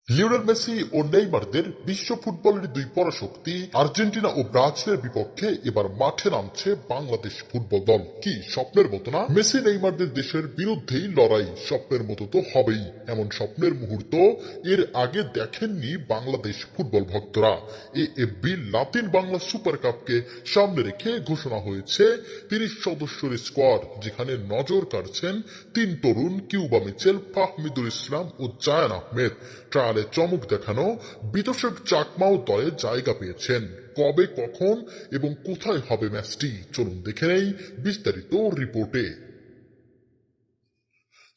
Lionel Messi ও নেইমারদের বিশ্ব ফুটবলের দুই পরাশক্তি আর্জেন্টিনা ও ব্রাজিলের বিপক্ষে এবার মাঠে নামছে বাংলাদেশ ফুটবল দল। কি স্বপ্নের মতো না? মেসি নেইমারদের দেশের বিরুদ্ধেই লড়াই, স্বপ্নের মতো তো হবেই। এমন স্বপ্নের মুহূর্ত এর আগে দেখেননি বাংলাদেশ ফুটবল ভক্তরা। এএফবি লাতিন বাংলা সুপার কাপকে সামনে রেখে ঘোষণা হয়েছে ৩০ সদস্যের স্কোয়াড, যেখানে নজর কাড়ছেন তিন তরুণ কিউবা মিচেল, ফাহমিদুল ইসলাম ও জায়ান আহমেদ। ট্রায়ালে চমক দেখানো বিতোষক চাকমাও দলে জায়গা পেয়েছেন। কবে, কখন এবং কোথায় হবে ম্যাচটি, চলুন দেখে নেই বিস্তারিত রিপোর্টে।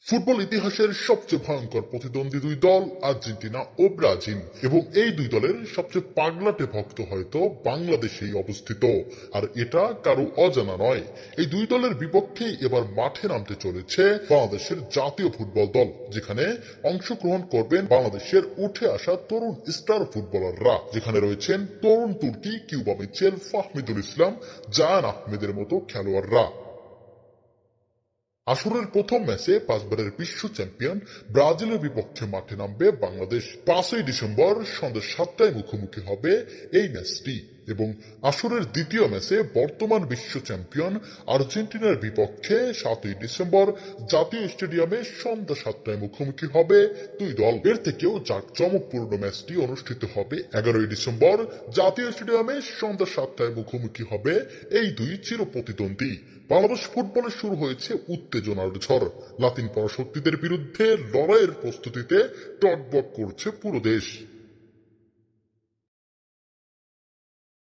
ফুটবল ইতিহাসের সবচেয়ে ভয়ঙ্কর প্রতিদ্বন্দ্বী দুই দল আর্জেন্টিনা ও ব্রাজিল, এবং এই দুই দলের সবচেয়ে পাগলাটে ভক্ত হয়তো বাংলাদেশেই অবস্থিত। আর এটা কারো অজানা নয়। এই দুই দলের বিপক্ষেই এবার মাঠে নামতে চলেছে বাংলাদেশের জাতীয় ফুটবল দল, যেখানে অংশগ্রহণ করবেন বাংলাদেশের উঠে আসা তরুণ স্টার ফুটবলাররা, যেখানে রয়েছেন তরুণ তুর্কি কিউবা মিচেল, ফাহমিদুল ইসলাম, জায়ান আহমেদের মতো খেলোয়াড়রা। আসরের প্রথম ম্যাচে পাঁচবারের বিশ্ব চ্যাম্পিয়ন ব্রাজিলের বিপক্ষে মাঠে নামবে বাংলাদেশ। 5ই ডিসেম্বর সন্ধ্যা 7টায় মুখোমুখি হবে এই ম্যাচটি, এবং আসরের দ্বিতীয় ম্যাচে বর্তমান বিশ্ব চ্যাম্পিয়ন আর্জেন্টিনার বিপক্ষে 7ই ডিসেম্বর জাতীয় স্টেডিয়ামে সন্ধ্যা 7টায় মুখোমুখি হবে দুই দল। এর থেকেও জাঁকজমকপূর্ণ ম্যাচটি অনুষ্ঠিত হবে 11ই ডিসেম্বর জাতীয় স্টেডিয়ামে সন্ধ্যা 7টায় মুখোমুখি হবে এই দুই চিরপ্রতিদ্বন্দ্বী। বাংলাদেশ ফুটবলে শুরু হয়েছে উত্তেজনার ঝড়। লাতিন পরাশক্তিদের বিরুদ্ধে লড়াইয়ের প্রস্তুতিতে টগবগ করছে পুরো দেশ।